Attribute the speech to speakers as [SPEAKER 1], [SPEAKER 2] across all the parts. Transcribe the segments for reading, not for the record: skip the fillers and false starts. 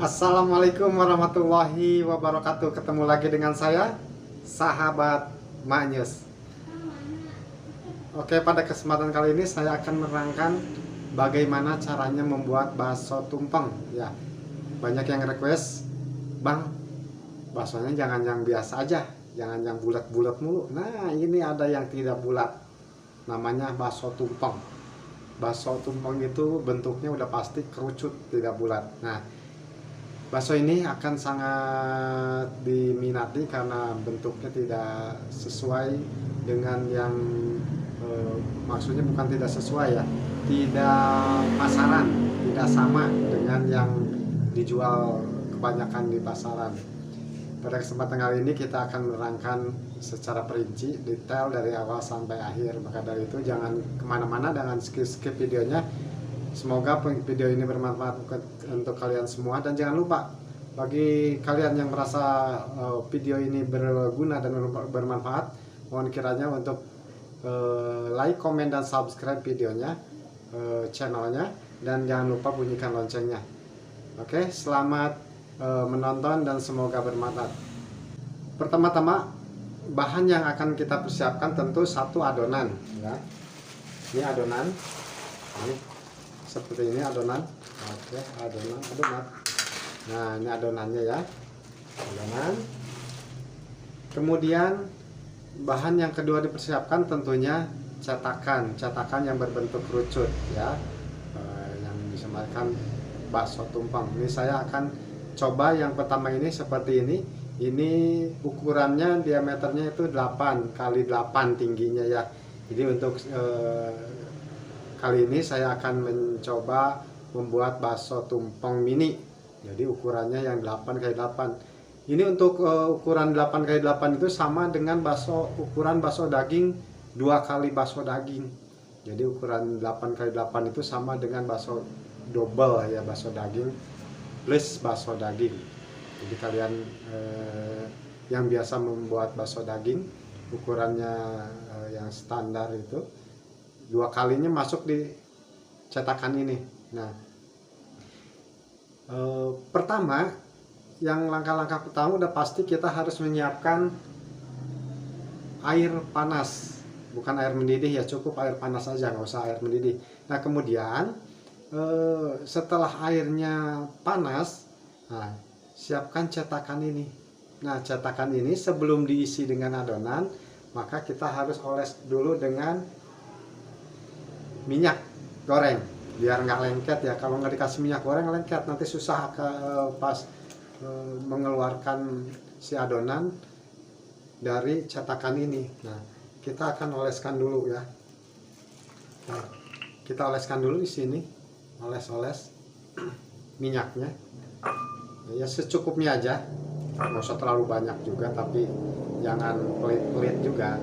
[SPEAKER 1] Assalamualaikum warahmatullahi wabarakatuh. Ketemu lagi dengan saya, sahabat Manyus. Oke, pada kesempatan kali ini saya akan menerangkan bagaimana caranya membuat bakso tumpeng. Ya, banyak yang request, Bang, baksonya jangan yang biasa aja, jangan yang bulat-bulat mulu. Nah, ini ada yang tidak bulat, namanya bakso tumpeng. Bakso tumpeng itu bentuknya udah pasti kerucut, tidak bulat. Nah, bakso ini akan sangat diminati karena bentuknya tidak sesuai dengan yang maksudnya bukan tidak sesuai ya, tidak pasaran, tidak sama dengan yang dijual kebanyakan di pasaran. Pada kesempatan kali ini kita akan menerangkan secara perinci, detail dari awal sampai akhir. Maka dari itu jangan kemana-mana, dengan skip videonya. Semoga video ini bermanfaat untuk kalian semua, dan jangan lupa bagi kalian yang merasa video ini berguna dan bermanfaat, mohon kiranya untuk like, komen, dan subscribe videonya, channelnya, dan jangan lupa bunyikan loncengnya. Oke, selamat menonton dan semoga bermanfaat. Pertama-tama, bahan yang akan kita persiapkan tentu satu adonan ya. Ini adonan. Ini seperti ini adonan. Oke, adonan. Nah, ini adonannya ya, adonan. Kemudian bahan yang kedua dipersiapkan tentunya cetakan yang berbentuk kerucut ya, yang disamakan bakso tumpeng. Ini saya akan coba yang pertama ini seperti ini. Ini ukurannya, diameternya itu 8 kali 8 tingginya ya. Jadi untuk kali ini saya akan mencoba membuat bakso tumpeng mini. Jadi ukurannya yang 8 kali 8. Ini untuk ukuran 8 kali 8 itu sama dengan ukuran bakso daging 2 kali bakso daging. Jadi ukuran 8 kali 8 itu sama dengan bakso double ya, bakso daging plus bakso daging. Jadi kalian yang biasa membuat bakso daging, ukurannya yang standar itu 2 kalinya masuk di cetakan ini. Nah, pertama, yang langkah-langkah pertama udah pasti kita harus menyiapkan air panas, bukan air mendidih ya, cukup air panas aja, nggak usah air mendidih. Nah, kemudian setelah airnya panas, nah, siapkan cetakan ini. Nah, cetakan ini sebelum diisi dengan adonan, maka kita harus oles dulu dengan minyak goreng biar nggak lengket ya. Kalau nggak dikasih minyak goreng lengket, nanti susah pas mengeluarkan si adonan dari cetakan ini. Nah, kita akan oleskan dulu ya. Nah, kita oleskan dulu di sini, oles-oles minyaknya ya, secukupnya aja, nggak usah terlalu banyak juga, tapi jangan pelit-pelit juga.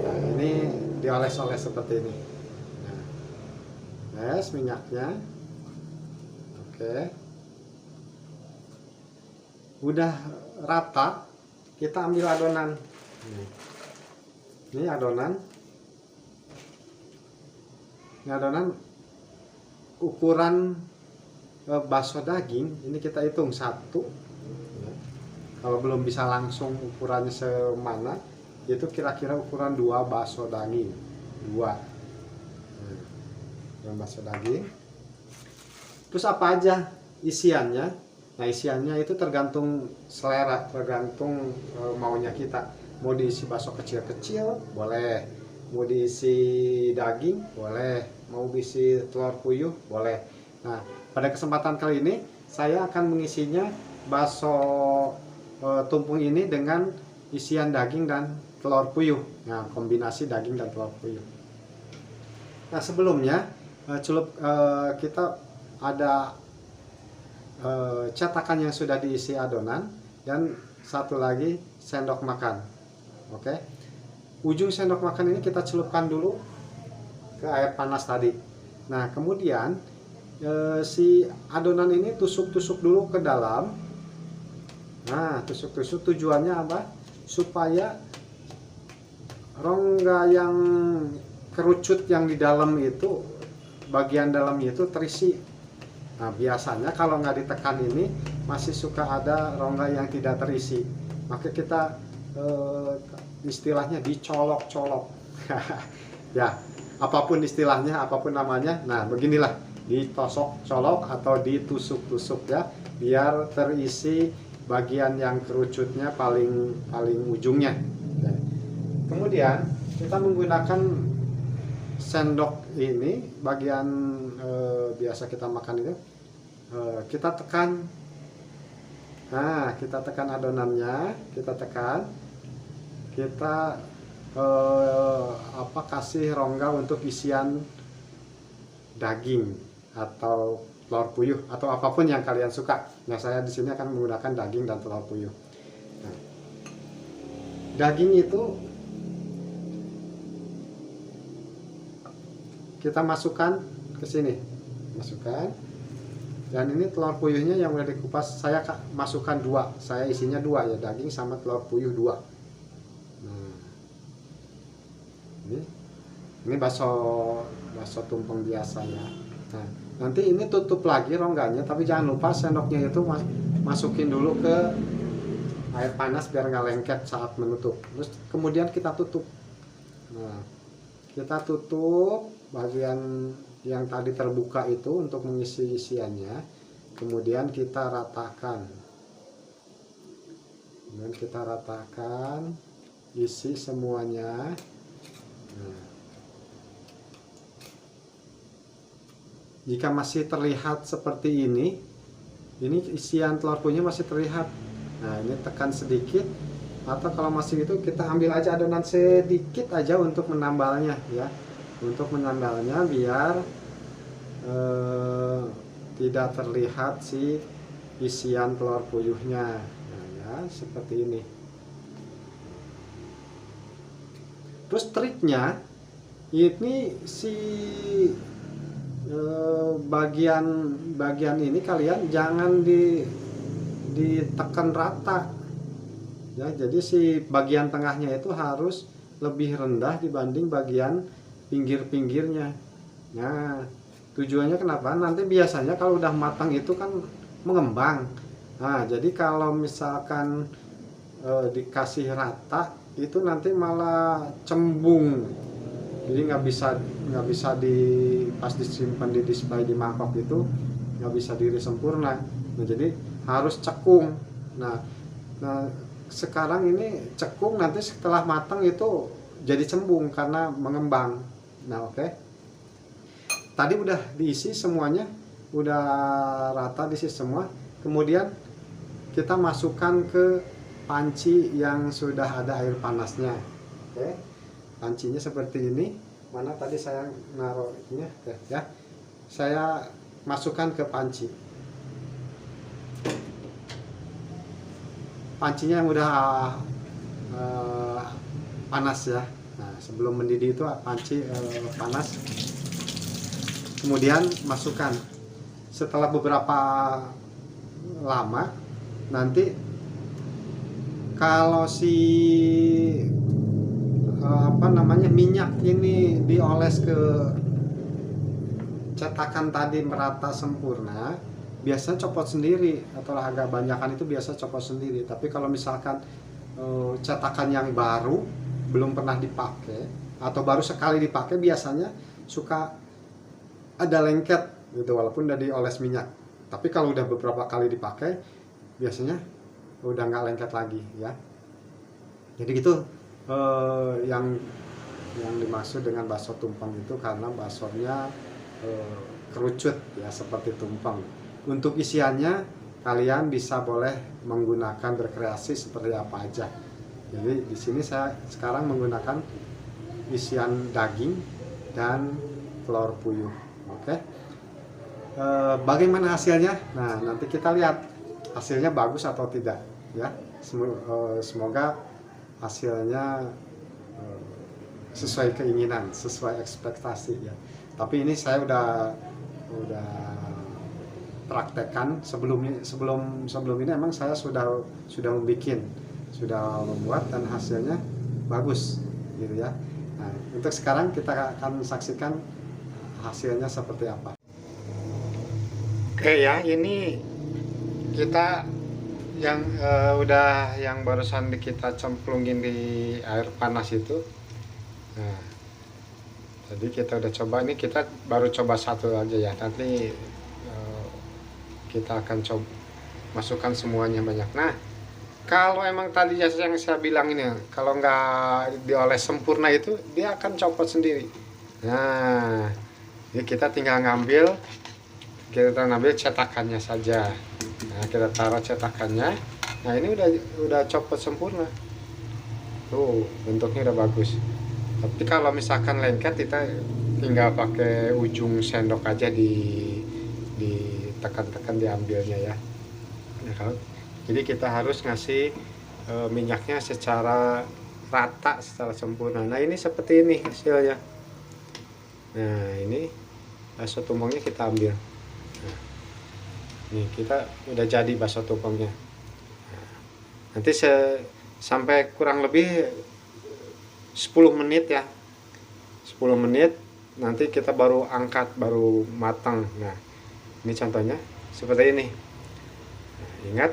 [SPEAKER 1] Nah, ini dioles-oles seperti ini. Minyaknya oke, udah rata, kita ambil adonan. Ini adonan ukuran bakso daging ini kita hitung 1. Kalau belum bisa langsung ukurannya semana, itu kira-kira ukuran 2 bakso daging, 2 bakso daging. Terus apa aja isiannya? Nah, isiannya itu tergantung selera, tergantung maunya kita. Mau diisi bakso kecil-kecil boleh, mau diisi daging boleh, mau diisi telur puyuh boleh. Nah, pada kesempatan kali ini saya akan mengisinya bakso tumpeng ini dengan isian daging dan telur puyuh. Nah, kombinasi daging dan telur puyuh. Nah, sebelumnya kita ada cetakan yang sudah diisi adonan, dan satu lagi sendok makan. Oke, ujung sendok makan ini kita celupkan dulu ke air panas tadi. Nah, kemudian si adonan ini tusuk-tusuk dulu ke dalam. Nah, tusuk-tusuk tujuannya apa? Supaya rongga yang kerucut yang di dalam itu, bagian dalamnya itu terisi Nah, biasanya kalau nggak ditekan ini masih suka ada rongga yang tidak terisi, maka kita istilahnya dicolok-colok. Ya, apapun istilahnya, apapun namanya. Nah, beginilah, ditosok colok atau ditusuk-tusuk ya, biar terisi bagian yang kerucutnya paling ujungnya. Nah, kemudian kita menggunakan sendok ini, bagian biasa kita makan itu, kita tekan. Nah, kita tekan adonannya, kita tekan, kita kasih rongga untuk isian daging atau telur puyuh atau apapun yang kalian suka. Nah, saya di sini akan menggunakan daging dan telur puyuh. Nah, daging itu kita masukkan ke sini, masukkan. Dan ini telur puyuhnya yang udah dikupas, saya masukkan 2, saya isinya 2 ya, daging sama telur puyuh 2. Nah, ini bakso tumpeng biasa ya. Nah, nanti ini tutup lagi rongganya, tapi jangan lupa sendoknya itu masukin dulu ke air panas biar nggak lengket saat menutup. Terus kemudian kita tutup. Nah, kita tutup bagian yang tadi terbuka itu untuk mengisi isiannya, kemudian kita ratakan, isi semuanya. Nah, jika masih terlihat seperti ini isian telur puyuhnya masih terlihat. Nah, ini tekan sedikit, atau kalau masih itu kita ambil aja adonan sedikit aja untuk menambalnya ya. Untuk menambalnya biar tidak terlihat si isian telur puyuhnya. Nah, ya seperti ini. Terus triknya ini si bagian ini kalian jangan ditekan rata ya. Jadi si bagian tengahnya itu harus lebih rendah dibanding bagian pinggir-pinggirnya. Nah, tujuannya kenapa? Nanti biasanya kalau udah matang itu kan mengembang. Nah, jadi kalau misalkan dikasih rata itu nanti malah cembung. Jadi nggak bisa pas disimpan di display di mangkok itu nggak bisa diri sempurna. Nah, jadi harus cekung. Nah, sekarang ini cekung, nanti setelah matang itu jadi cembung karena mengembang. Nah, oke. Tadi udah diisi semuanya, udah rata diisi semua. Kemudian kita masukkan ke panci yang sudah ada air panasnya. Oke. Pancinya seperti ini. Mana tadi saya naruhnya ya. Saya masukkan ke panci. Pancinya yang udah panas ya. Nah, sebelum mendidih itu panci panas. Kemudian masukkan. Setelah beberapa lama nanti kalau si minyak ini dioles ke cetakan tadi merata sempurna, biasanya copot sendiri, atau agak banyakan itu biasa copot sendiri. Tapi kalau misalkan cetakan yang baru belum pernah dipakai atau baru sekali dipakai, biasanya suka ada lengket gitu walaupun udah dioles minyak. Tapi kalau udah beberapa kali dipakai biasanya udah nggak lengket lagi ya. Jadi gitu yang dimaksud dengan bakso tumpeng itu, karena baksonya kerucut ya seperti tumpeng. Untuk isiannya kalian bisa boleh menggunakan berkreasi seperti apa aja. Jadi di sini saya sekarang menggunakan isian daging dan telur puyuh. Oke. Bagaimana hasilnya? Nah, nanti kita lihat hasilnya bagus atau tidak ya. Semoga hasilnya sesuai keinginan, sesuai ekspektasi ya. Tapi ini saya udah praktekkan sebelum ini, emang saya sudah membuat dan hasilnya bagus gitu ya. Nah, untuk sekarang kita akan saksikan hasilnya seperti apa. Oke ya, ini kita yang yang barusan kita cemplungin di air panas itu. Nah, jadi kita udah coba, ini kita baru coba satu aja ya. Nanti kita akan coba masukkan semuanya banyak. Nah, kalau emang tadi yang saya bilang ini, kalau nggak dioles sempurna itu dia akan copot sendiri. Nah, ini kita tinggal ngambil cetakannya saja. Nah, kita taruh cetakannya. Nah, ini udah copot sempurna. Tuh, bentuknya udah bagus. Tapi kalau misalkan lengket, kita tinggal pakai ujung sendok aja ditekan-tekan diambilnya ya. Nah, jadi kita harus ngasih minyaknya secara rata, secara sempurna. Nah, ini seperti ini hasilnya. Nah, ini bakso tumpengnya kita ambil. Nah, nih kita udah jadi bakso tumpengnya. Nah, nanti sampai kurang lebih 10 menit ya, 10 menit nanti kita baru angkat, baru matang. Nah, ini contohnya seperti ini. Nah, ingat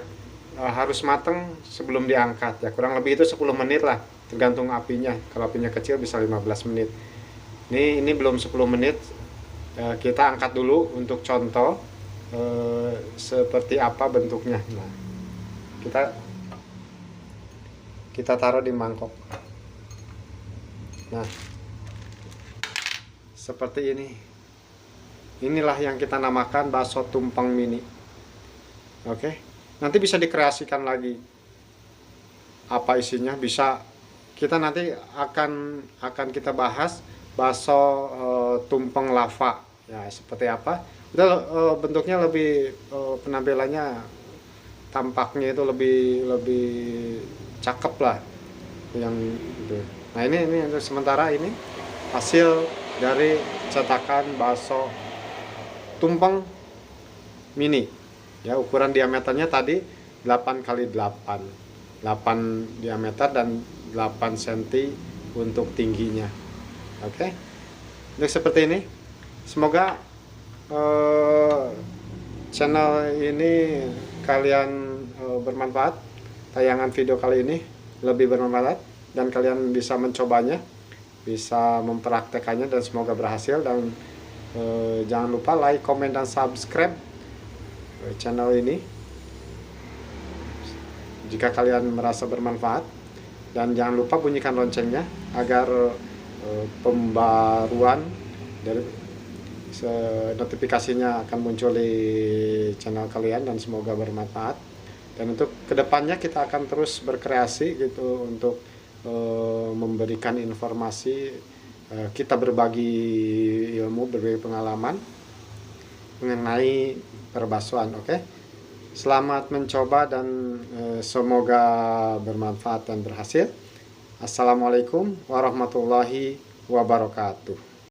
[SPEAKER 1] harus matang sebelum diangkat ya, kurang lebih itu 10 menit lah, tergantung apinya. Kalau apinya kecil bisa 15 menit. Ini belum 10 menit. Kita angkat dulu untuk contoh seperti apa bentuknya. Nah, kita taruh di mangkok. Nah, seperti ini. Inilah yang kita namakan bakso tumpeng mini. Oke, nanti bisa dikreasikan lagi. Apa isinya bisa kita nanti akan kita bahas bakso tumpeng lava. Ya, seperti apa? Itu bentuknya lebih penampilannya, tampaknya itu lebih cakep lah yang itu. Nah, ini untuk sementara ini hasil dari cetakan bakso tumpeng mini. Ya, ukuran diameternya tadi 8 x 8. 8 diameter dan 8 cm untuk tingginya. Oke. Untuk seperti ini. Semoga channel ini kalian bermanfaat. Tayangan video kali ini lebih bermanfaat dan kalian bisa mencobanya, bisa mempraktekannya, dan semoga berhasil. Dan jangan lupa like, komen, dan subscribe channel ini jika kalian merasa bermanfaat. Dan jangan lupa bunyikan loncengnya agar pembaruan dari notifikasinya akan muncul di channel kalian, dan semoga bermanfaat. Dan untuk kedepannya kita akan terus berkreasi gitu untuk memberikan informasi, kita berbagi ilmu, berbagi pengalaman mengenai perbaksoan. Oke, selamat mencoba dan semoga bermanfaat dan berhasil. Assalamualaikum warahmatullahi wabarakatuh.